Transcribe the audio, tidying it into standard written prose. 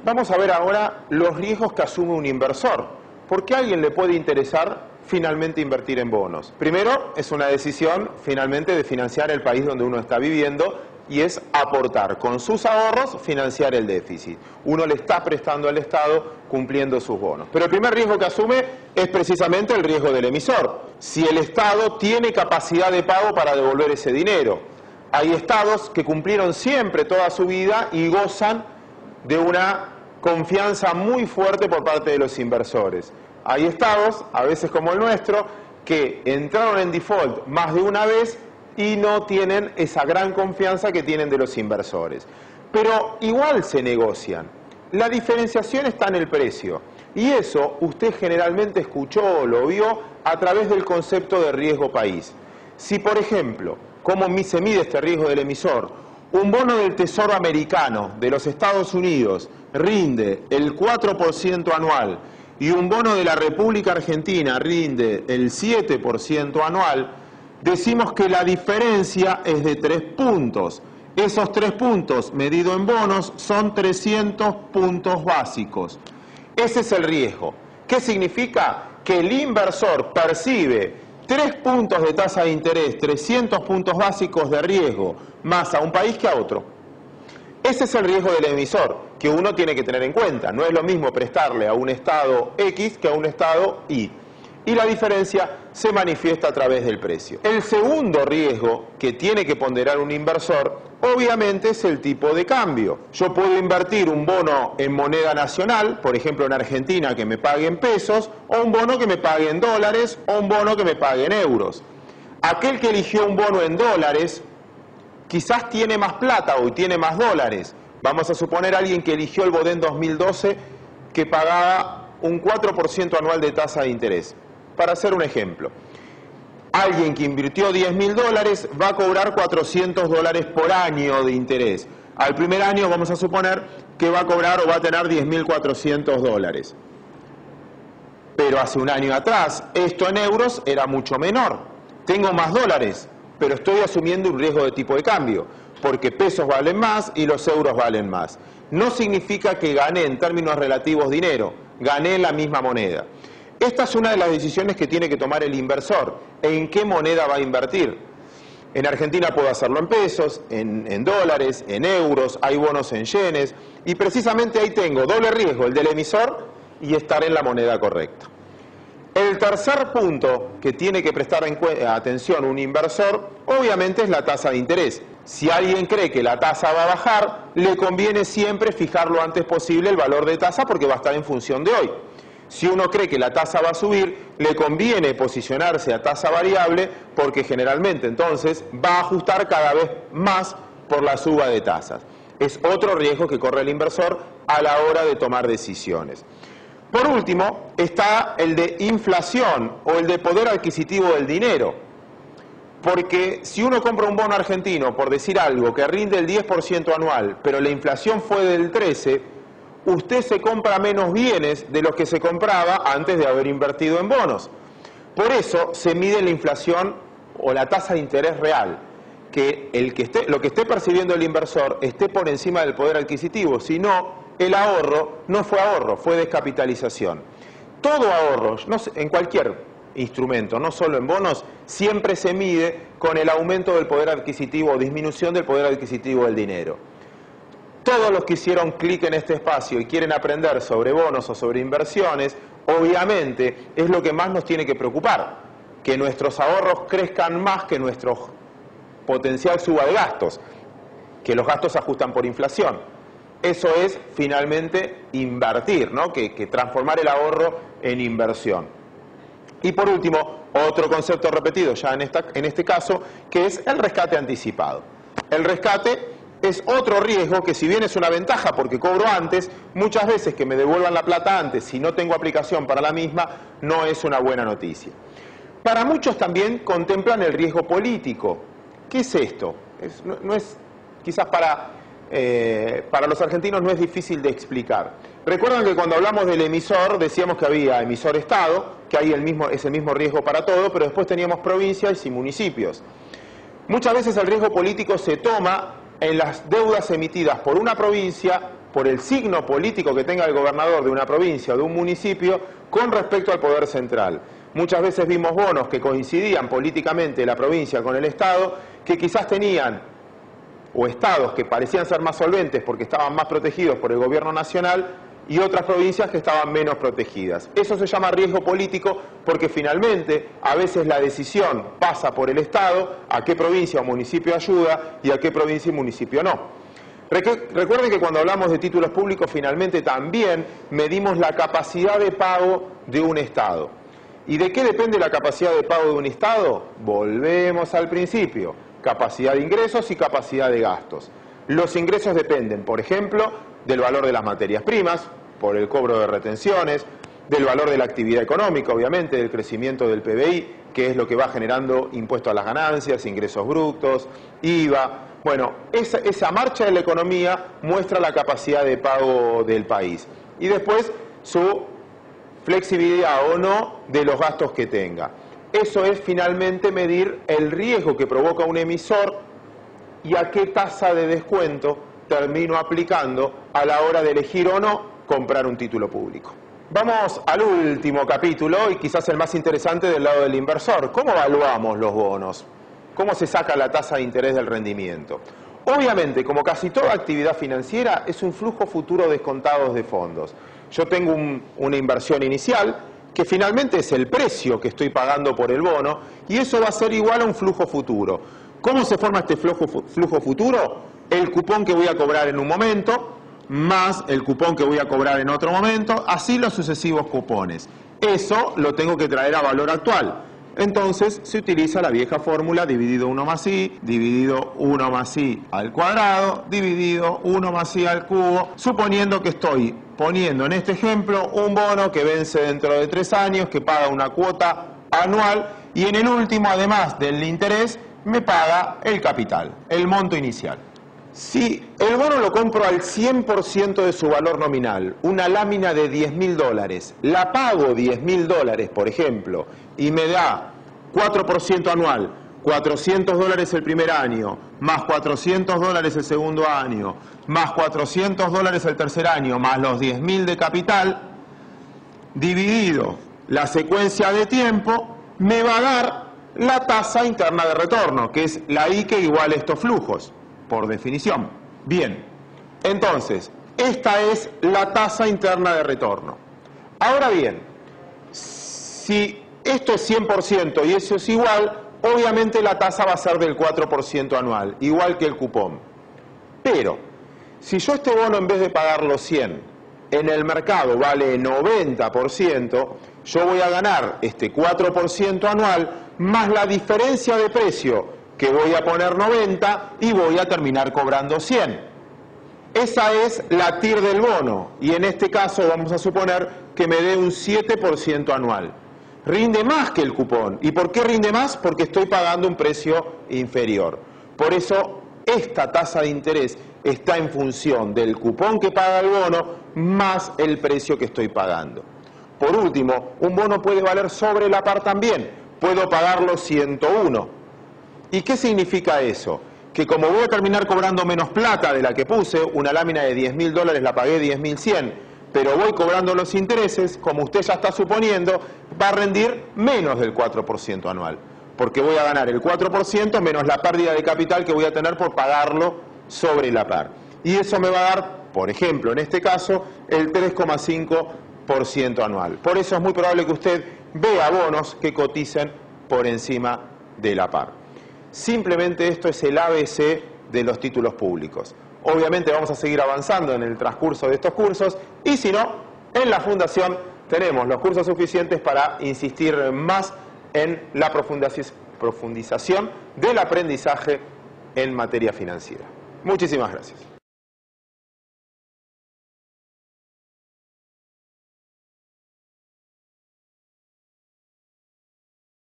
Vamos a ver ahora los riesgos que asume un inversor. ¿Por qué a alguien le puede interesar finalmente invertir en bonos? Primero, es una decisión finalmente de financiar el país donde uno está viviendo y es aportar con sus ahorros, financiar el déficit. Uno le está prestando al Estado cumpliendo sus bonos. Pero el primer riesgo que asume es precisamente el riesgo del emisor. Si el Estado tiene capacidad de pago para devolver ese dinero. Hay estados que cumplieron siempre toda su vida y gozan de una confianza muy fuerte por parte de los inversores. Hay estados, a veces como el nuestro, que entraron en default más de una vez y no tienen esa gran confianza que tienen de los inversores. Pero igual se negocian. La diferenciación está en el precio. Y eso usted generalmente escuchó o lo vio a través del concepto de riesgo país. Si, por ejemplo, ¿cómo se mide este riesgo del emisor? Un bono del Tesoro americano de los Estados Unidos rinde el 4% anual y un bono de la República Argentina rinde el 7% anual, decimos que la diferencia es de 3 puntos. Esos 3 puntos medido en bonos son 300 puntos básicos. Ese es el riesgo. ¿Qué significa? Que el inversor percibe 3 puntos de tasa de interés, 300 puntos básicos de riesgo, más a un país que a otro. Ese es el riesgo del emisor, que uno tiene que tener en cuenta. No es lo mismo prestarle a un estado X que a un estado Y. Y la diferencia se manifiesta a través del precio. El segundo riesgo que tiene que ponderar un inversor, obviamente, es el tipo de cambio. Yo puedo invertir un bono en moneda nacional, por ejemplo en Argentina, que me pague en pesos, o un bono que me pague en dólares, o un bono que me pague en euros. Aquel que eligió un bono en dólares, quizás tiene más plata o tiene más dólares. Vamos a suponer a alguien que eligió el Bodén 2012 que pagaba un 4% anual de tasa de interés. Para hacer un ejemplo, alguien que invirtió $10.000 va a cobrar $400 por año de interés. Al primer año vamos a suponer que va a cobrar o va a tener $10.400. Pero hace un año atrás, esto en euros era mucho menor. Tengo más dólares, pero estoy asumiendo un riesgo de tipo de cambio, porque pesos valen más y los euros valen más. No significa que gané en términos relativos dinero, gané en la misma moneda. Esta es una de las decisiones que tiene que tomar el inversor. ¿En qué moneda va a invertir? En Argentina puedo hacerlo en pesos, en dólares, en euros, hay bonos en yenes, y precisamente ahí tengo doble riesgo, el del emisor y estar en la moneda correcta. El tercer punto que tiene que prestar atención un inversor, obviamente, es la tasa de interés. Si alguien cree que la tasa va a bajar, le conviene siempre fijar lo antes posible el valor de tasa porque va a estar en función de hoy. Si uno cree que la tasa va a subir, le conviene posicionarse a tasa variable porque generalmente entonces va a ajustar cada vez más por la suba de tasas. Es otro riesgo que corre el inversor a la hora de tomar decisiones. Por último, está el de inflación o el de poder adquisitivo del dinero. Porque si uno compra un bono argentino, por decir algo, que rinde el 10% anual, pero la inflación fue del 13%, usted se compra menos bienes de los que se compraba antes de haber invertido en bonos. Por eso se mide la inflación o la tasa de interés real, que lo que esté percibiendo el inversor esté por encima del poder adquisitivo, si no, el ahorro no fue ahorro, fue descapitalización. Todo ahorro, en cualquier instrumento, no solo en bonos, siempre se mide con el aumento del poder adquisitivo o disminución del poder adquisitivo del dinero. Todos los que hicieron clic en este espacio y quieren aprender sobre bonos o sobre inversiones, obviamente es lo que más nos tiene que preocupar, que nuestros ahorros crezcan más que nuestro potencial suba de gastos, que los gastos se ajustan por inflación. Eso es finalmente invertir, ¿no? que transformar el ahorro en inversión. Y por último, otro concepto repetido ya en este caso, que es el rescate anticipado. El rescate es otro riesgo que, si bien es una ventaja porque cobro antes, muchas veces que me devuelvan la plata antes, si no tengo aplicación para la misma, no es una buena noticia. Para muchos también contemplan el riesgo político. ¿Qué es esto? No es, quizás para los argentinos no es difícil de explicar. Recuerdan que cuando hablamos del emisor decíamos que había emisor-estado, que hay es el mismo riesgo para todo, pero después teníamos provincias y municipios. Muchas veces el riesgo político se toma en las deudas emitidas por una provincia por el signo político que tenga el gobernador de una provincia o de un municipio con respecto al poder central. Muchas veces vimos bonos que coincidían políticamente la provincia con el Estado, que quizás tenían, o estados que parecían ser más solventes porque estaban más protegidos por el gobierno nacional, y otras provincias que estaban menos protegidas. Eso se llama riesgo político porque finalmente a veces la decisión pasa por el Estado, a qué provincia o municipio ayuda y a qué provincia y municipio no. Recuerden que cuando hablamos de títulos públicos finalmente también medimos la capacidad de pago de un Estado. ¿Y de qué depende la capacidad de pago de un Estado? Volvemos al principio, capacidad de ingresos y capacidad de gastos. Los ingresos dependen, por ejemplo, del valor de las materias primas, por el cobro de retenciones, del valor de la actividad económica, obviamente, del crecimiento del PBI, que es lo que va generando impuesto a las ganancias, ingresos brutos, IVA. Bueno, esa marcha de la economía muestra la capacidad de pago del país. Y después su flexibilidad o no de los gastos que tenga. Eso es finalmente medir el riesgo que provoca un emisor y a qué tasa de descuento termino aplicando a la hora de elegir o no comprar un título público. Vamos al último capítulo y quizás el más interesante del lado del inversor. ¿Cómo evaluamos los bonos? ¿Cómo se saca la tasa de interés del rendimiento? Obviamente, como casi toda actividad financiera, es un flujo futuro descontados de fondos. Yo tengo una inversión inicial que finalmente es el precio que estoy pagando por el bono y eso va a ser igual a un flujo futuro. ¿Cómo se forma este flujo futuro? El cupón que voy a cobrar en un momento, más el cupón que voy a cobrar en otro momento, así los sucesivos cupones. Eso lo tengo que traer a valor actual. Entonces se utiliza la vieja fórmula dividido 1 más i, dividido 1 más i al cuadrado, dividido 1 más i al cubo, suponiendo que estoy poniendo en este ejemplo un bono que vence dentro de 3 años, que paga una cuota anual y en el último, además del interés, me paga el capital, el monto inicial. Si el bono lo compro al 100% de su valor nominal, una lámina de $10.000, la pago $10.000, por ejemplo, y me da 4% anual, $400 el primer año, más $400 el segundo año, más $400 el tercer año, más los 10.000 de capital, dividido la secuencia de tiempo, me va a dar la tasa interna de retorno, que es la I que iguala estos flujos, por definición. Bien, entonces, esta es la tasa interna de retorno. Ahora bien, si esto es 100% y eso es igual, obviamente la tasa va a ser del 4% anual, igual que el cupón. Pero, si yo este bono en vez de pagarlo 100, en el mercado vale 90%, yo voy a ganar este 4% anual más la diferencia de precio que voy a poner 90 y voy a terminar cobrando 100. Esa es la TIR del bono y en este caso vamos a suponer que me dé un 7% anual. Rinde más que el cupón. ¿Y por qué rinde más? Porque estoy pagando un precio inferior. Por eso esta tasa de interés está en función del cupón que paga el bono más el precio que estoy pagando. Por último, un bono puede valer sobre la par también. Puedo pagarlo 101. ¿Y qué significa eso? Que como voy a terminar cobrando menos plata de la que puse, una lámina de $10.000 la pagué 10.100, pero voy cobrando los intereses, como usted ya está suponiendo, va a rendir menos del 4% anual. Porque voy a ganar el 4% menos la pérdida de capital que voy a tener por pagarlo sobre la par. Y eso me va a dar, por ejemplo, en este caso, el 3,5% anual. Por eso es muy probable que usted vea bonos que coticen por encima de la par. Simplemente esto es el ABC de los títulos públicos. Obviamente vamos a seguir avanzando en el transcurso de estos cursos y si no, en la Fundación tenemos los cursos suficientes para insistir más en la profundización del aprendizaje en materia financiera. Muchísimas gracias.